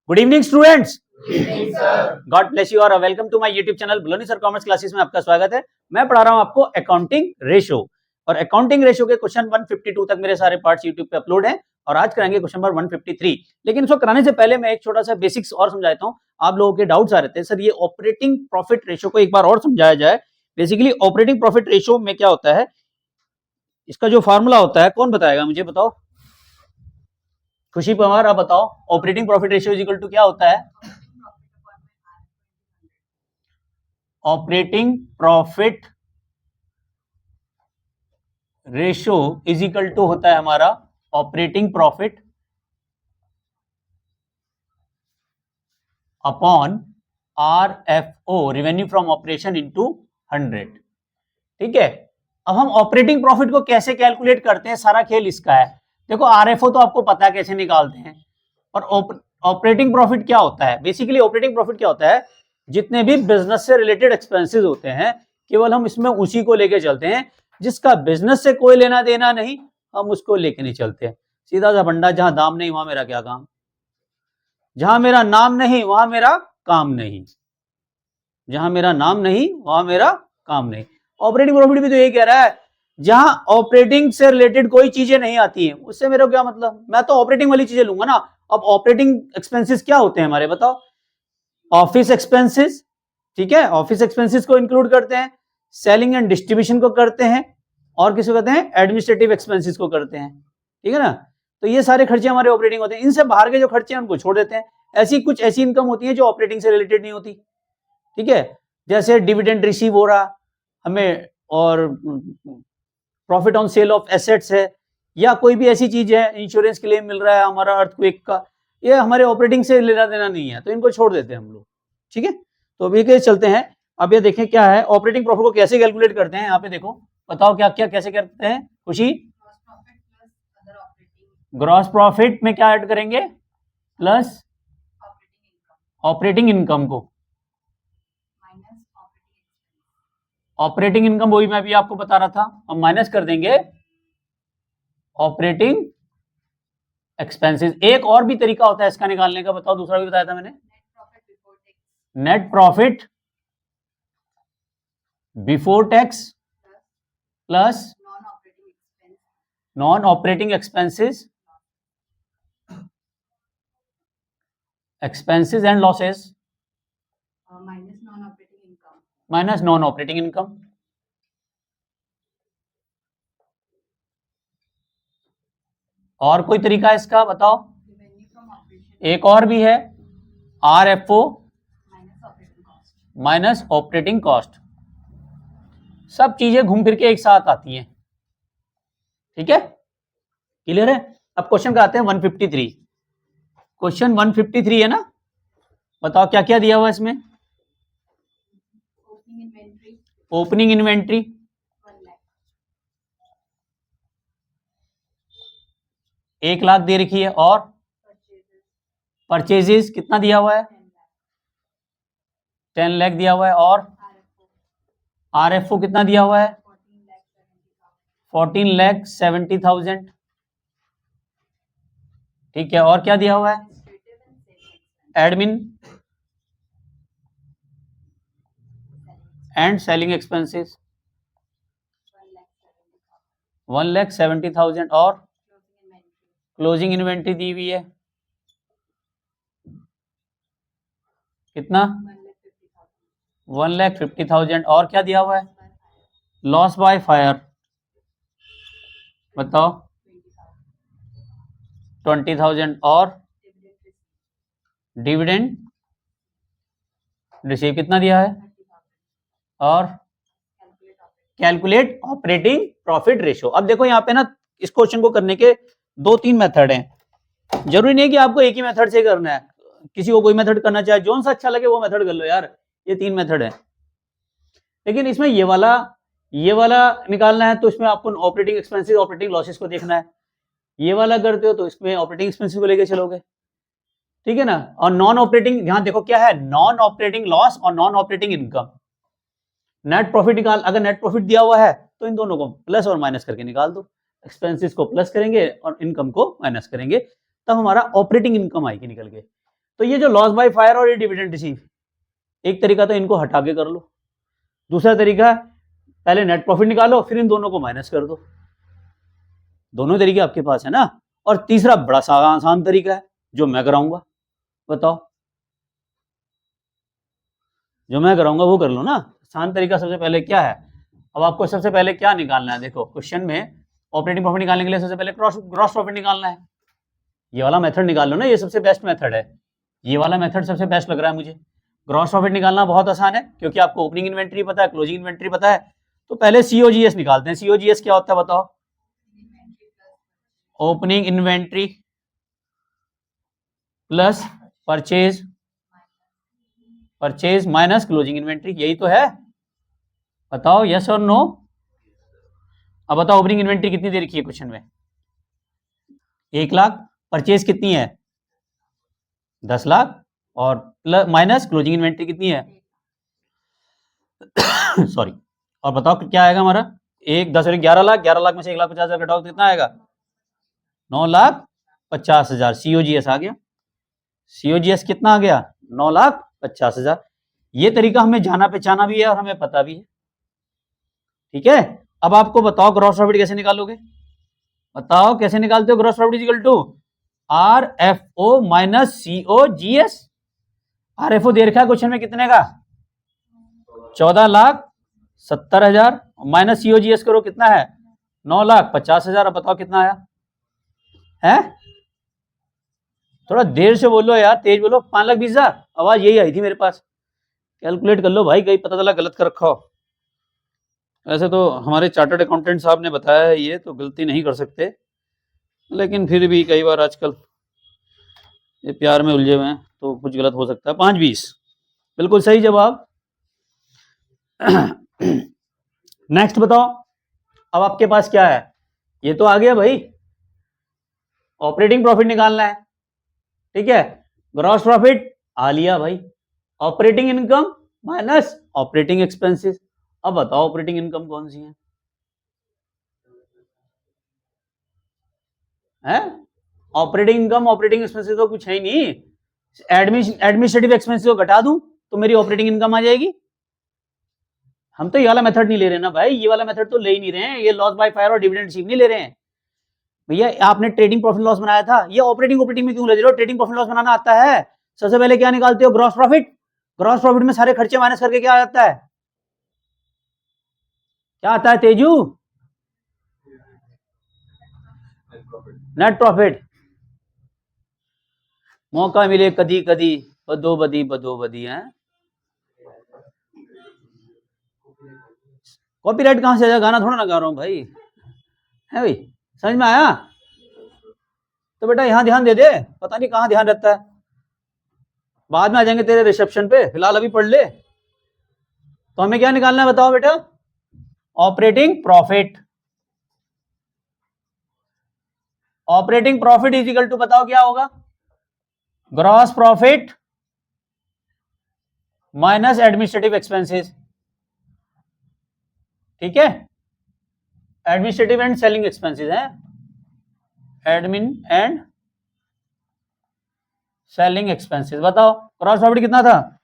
Good evening students, God bless you और welcome to my YouTube channel Baloni sir commerce classes में आपका स्वागत है। मैं पढ़ा रहा हूं आपको अकाउंटिंग रेशो और अकाउंटिंग रेशो के क्वेश्चन 152 तक मेरे सारे पार्ट्स यूट्यूब पे अपलोड हैं और आज कराएंगे क्वेश्चन नंबर 153। लेकिन इसको कराने से पहले मैं एक छोटा सा बेसिक्स और समझा देता हूं। आप लोगों के डाउट्स आ रहे थे सर ये ऑपरेटिंग प्रॉफिट रेशो को एक बार और समझाया जाए। बेसिकली ऑपरेटिंग प्रॉफिट रेशो में क्या होता है, इसका जो फॉर्मूला होता है कौन बताएगा मुझे, बताओ खुशी पवार, आप बताओ operating profit ratio is equal to क्या होता है? Operating profit ratio is equal to होता है हमारा operating profit upon RFO, revenue from operation into 100। ठीक है, अब हम ऑपरेटिंग प्रॉफिट को कैसे कैलकुलेट करते हैं, सारा खेल इसका है। देखो RFO तो आपको पता है कैसे निकालते हैं, और ऑपरेटिंग प्रॉफिट क्या होता है? बेसिकली ऑपरेटिंग प्रॉफिट क्या होता है, जितने भी बिजनेस से रिलेटेड एक्सपेंसेस होते हैं केवल हम इसमें उसी को लेके चलते हैं, जिसका बिजनेस से कोई लेना देना नहीं हम उसको लेके नहीं चलते। सीधा सा फंडा, जहां दाम नहीं वहां मेरा क्या काम, जहां मेरा नाम नहीं वहां मेरा काम नहीं, जहां मेरा नाम नहीं वहां मेरा काम नहीं। ऑपरेटिंग प्रॉफिट भी तो यही कह रहा है, जहां ऑपरेटिंग से रिलेटेड कोई चीजें नहीं आती हैं उससे मेरा क्या मतलब, मैं तो ऑपरेटिंग वाली चीजें लूंगा ना। अब ऑपरेटिंग एक्सपेंसेस क्या होते हैं हमारे, बताओ? ऑफिस एक्सपेंसेस, ठीक है, ऑफिस एक्सपेंसेस को इंक्लूड करते हैं, सेलिंग एंड डिस्ट्रीब्यूशन को करते हैं, और किसको कहते हैं? एडमिनिस्ट्रेटिव एक्सपेंसेस को करते हैं। ठीक है ना, तो ये सारे खर्चे हमारे ऑपरेटिंग होते हैं। इनसे बाहर के जो खर्चे हैं उनको छोड़ देते हैं। कुछ ऐसी इनकम होती है जो ऑपरेटिंग से रिलेटेड नहीं होती। ठीक है, जैसे डिविडेंड रिसीव हो रहा हमें, और profit on sale of assets है, या कोई भी ऐसी चीज है, इंश्योरेंस क्लेम मिल रहा है हमारा अर्थक्वेक का, ये हमारे ऑपरेटिंग से लेना देना नहीं है, तो इनको छोड़ देते हैं हम लोग। ठीक है, तो अभी के चलते हैं। अब ये देखें क्या है ऑपरेटिंग प्रॉफिट को कैसे कैलकुलेट करते हैं। यहाँ पे देखो, बताओ क्या क्या कैसे करते हैं खुशी? ग्रॉस प्रॉफिट में क्या ऐड करेंगे? प्लस ऑपरेटिंग इनकम को, ऑपरेटिंग इनकम वही मैं भी आपको बता रहा था, हम माइनस कर देंगे ऑपरेटिंग एक्सपेंसेस। एक और भी तरीका होता है इसका निकालने का, बताओ दूसरा भी बताया था मैंने, net profit before tax plus non operating expenses and losses minus non operating income. और कोई तरीका है इसका, बताओ? एक और भी है, RFO माइनस ऑपरेटिंग कॉस्ट। सब चीजें घूम फिर के एक साथ आती हैं। ठीक है, क्लियर है? अब क्वेश्चन का आते हैं 153। क्वेश्चन 153 है ना, बताओ क्या क्या दिया हुआ है इसमें? ओपनिंग इन्वेंट्री 1 लाख दे रखी है, और परचेजेस कितना दिया हुआ है? 10 लाख दिया हुआ है, और RFO कितना दिया हुआ है? 14,70,000। ठीक है, और क्या दिया हुआ है? एडमिन एंड सेलिंग एक्सपेंसेस 1,70,000, और क्लोजिंग इन्वेंट्री दी हुई है कितना? 1,50,000। और क्या दिया हुआ है? लॉस बाय फायर, बताओ? 20,000। और डिविडेंड रिसीव कितना दिया है? और कैलकुलेट ऑपरेटिंग प्रॉफिट रेशो। अब देखो यहाँ पे ना, इस क्वेश्चन को करने के 2-3 मेथड हैं। जरूरी नहीं कि आपको एक ही मेथड से करना है, किसी को कोई मेथड करना चाहे, जो सा अच्छा लगे वो मेथड कर लो यार। ये 3 मेथड है, लेकिन इसमें ये वाला निकालना है तो इसमें आपको ऑपरेटिंग एक्सपेंसेस ऑपरेटिंग लॉसेस को देखना है। ये वाला करते हो तो इसमें ऑपरेटिंग एक्सपेंसेस को लेके चलोगे। ठीक है ना, और नॉन ऑपरेटिंग, यहां देखो क्या है, नॉन ऑपरेटिंग लॉस और non operating income. Net profit निकाल, अगर नेट प्रॉफिट दिया हुआ है तो इन दोनों को प्लस और माइनस करके निकाल दो। एक्सपेंसेस को प्लस करेंगे और इनकम को माइनस करेंगे, तब हमारा ऑपरेटिंग इनकम आएगी निकल के। तो ये जो लॉस बाय फायर और ये डिविडेंड रिसीव, एक तरीका तो इनको हटा के कर लो, दूसरा तरीका पहले नेट प्रॉफिट निकालो फिर इन दोनों को माइनस कर दो। दोनों तरीके आपके पास है ना। और तीसरा बड़ा सा आसान तरीका है जो मैं कराऊंगा, बताओ, जो मैं कराऊंगा वो कर लो ना। आसान तरीका सबसे पहले क्या है, अब आपको सबसे पहले क्या निकालना है, देखो क्वेश्चन में ऑपरेटिंग प्रॉफिट निकालने के लिए सबसे पहले ग्रॉस प्रॉफिट निकालना है। ये वाला मेथड निकाल लो ना, ये सबसे बेस्ट मेथड है, ये वाला मेथड सबसे बेस्ट लग रहा है मुझे। ग्रॉस प्रॉफिट निकालना बहुत आसान है क्योंकि आपको ओपनिंग इन्वेंट्री पता है, क्लोजिंग इन्वेंट्री पता है। तो पहले सीओजीएस निकालते हैं। सीओजीएस क्या होता है बताओ? Opening inventory plus purchase minus closing inventory, यही तो है, बताओ यस और नो। अब बताओ ओपनिंग इन्वेंट्री कितनी दे रखी है क्वेश्चन में? 1 लाख। परचेज कितनी है? 10 लाख। और प्लस माइनस क्लोजिंग इन्वेंट्री कितनी है? सॉरी। और बताओ क्या आएगा हमारा? 11 लाख, 11 लाख में से 1,50,000 घटाओ तो कितना आएगा? 9,50,000। सीओजीएस आ गया। सीओजीएस कितना आ गया? 9,50,000। ये तरीका हमें जाना पहचाना भी है और हमें पता भी है, ठीक है। अब आपको बताओ ग्रॉस प्रॉफिट कैसे निकालोगे, बताओ कैसे निकालते हो gross profit equal to RFO minus COGS. RFO दे रखा है क्वेश्चन में कितने का? 14,70,000 माइनस सीओजीएस करो कितना है? 9,50,000। अब बताओ कितना आया है? थोड़ा देर से बोलो यार, तेज बोलो। 5,20,000 आवाज यही आई थी मेरे पास। कैलकुलेट कर लो भाई, कहीं पता चला गलत कर रखा हो। ऐसे तो हमारे चार्टर्ड अकाउंटेंट साहब ने बताया है, ये तो गलती नहीं कर सकते, लेकिन फिर भी कई बार आजकल ये प्यार में उलझे हुए हैं तो कुछ गलत हो सकता है। 5,20 बिल्कुल सही जवाब। नेक्स्ट बताओ, अब आपके पास क्या है? ये तो आ गया भाई, ऑपरेटिंग प्रॉफिट निकालना है, ठीक है। ग्रॉस प्रॉफिट आ लिया भाई, operating income minus operating expenses. अब बताओ ऑपरेटिंग इनकम कौन सी है? ऑपरेटिंग इनकम ऑपरेटिंग एक्सपेंसेस तो कुछ है ही नहीं। एडमिनिस्ट्रेटिव एक्सपेंसेस को घटा दूं तो मेरी ऑपरेटिंग इनकम आ जाएगी। हम तो ये वाला मेथड नहीं ले रहे ना भाई, ये वाला मेथड तो ले ही नहीं रहे हैं। ये लॉस बाय फायर और डिविडेंड रिसीव नहीं ले रहे हैं भैया। आपने ट्रेडिंग प्रॉफिट लॉस बनाया था, ये ऑपरेटिंग में क्यों ले रहे हो? ट्रेडिंग प्रॉफिट लॉस बनाना आता है। सबसे पहले क्या निकालते हो? Gross profit. ग्रॉस प्रॉफिट में सारे खर्चे माइनस करके क्या आता है? क्या आता है तेजू? Net profit. मौका मिले कदी कदी बदो बदी है। कॉपीराइट कहां से आ जाएगा? गाना थोड़ा ना गा रहा हूं भाई, है भाई, समझ में आया? तो बेटा यहां ध्यान दे दे, पता नहीं कहां ध्यान रहता है। बाद में आ जाएंगे तेरे रिसेप्शन पे, फिलहाल अभी पढ़ ले। तो हमें क्या निकालना है बताओ बेटा? Operating profit. Operating profit is equal to, बताओ क्या होगा? Gross profit minus administrative expenses, ठीक है। एडमिनिस्ट्रेटिव एंड सेलिंग एक्सपेंसेस है, एडमिन एंड सेलिंग एक्सपेंसेस। बताओ ग्रॉस प्रॉफिट कितना था?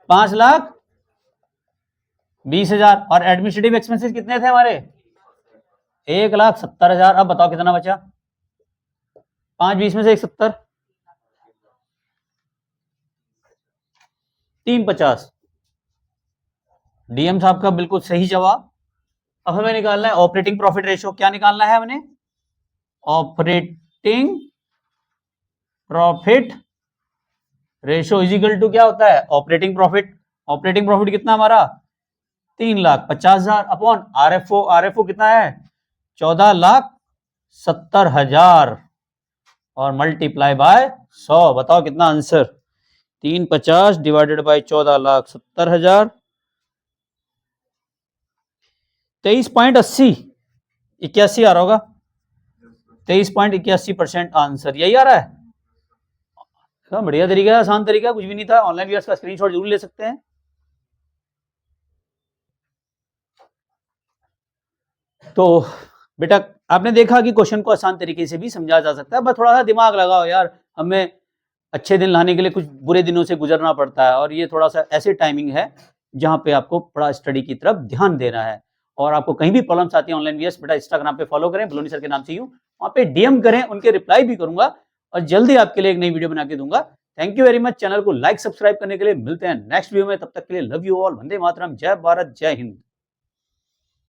5,20,000। और एडमिनिस्ट्रेटिव एक्सपेंसेस कितने थे हमारे? 1,70,000। अब बताओ कितना बचा? 5,20 में से 1,70, 3,50। डीएम साहब का बिल्कुल सही जवाब। अब हमें निकालना है ऑपरेटिंग प्रॉफिट रेशियो। क्या निकालना है हमने? Operating profit ratio is equal to क्या होता है? Operating profit. ऑपरेटिंग प्रॉफिट कितना हमारा? 3,50,000 अपॉन आरएफओ। आरएफओ कितना है? 14,70,000 और मल्टीप्लाई बाय 100। बताओ कितना आंसर? 350 डिवाइडेड बाय 14,70,000, 23.80, 81 आ रहा होगा। 23.81% आंसर यही आ रहा है। बढ़िया तरीका है, आसान तरीका, कुछ भी नहीं था। ऑनलाइन व्यूअर्स का स्क्रीनशॉट जरूर ले सकते हैं। तो बेटा आपने देखा कि क्वेश्चन को आसान तरीके से भी समझा जा सकता है, बस थोड़ा सा दिमाग लगाओ यार। हमें अच्छे दिन लाने के लिए कुछ बुरे दिनों से गुजरना पड़ता है, और ये थोड़ा सा ऐसी टाइमिंग है जहाँ पे आपको थोड़ा स्टडी की तरफ ध्यान देना है। और आपको कहीं भी प्रॉब्लम्स आती है ऑनलाइन वीएस, बेटा इंस्टाग्राम पे फॉलो करें, बलोनी सर के नाम से यूं, वहाँ पे डीएम करें, उनके रिप्लाई भी करूंगा और जल्दी आपके लिए एक नई वीडियो बना के दूंगा। Thank you very much. Channel को लाइक सब्सक्राइब करने के लिए। मिलते हैं नेक्स्ट वीडियो में, तब तक के लिए love you all, Vande Mataram, जय भारत, जय हिंद।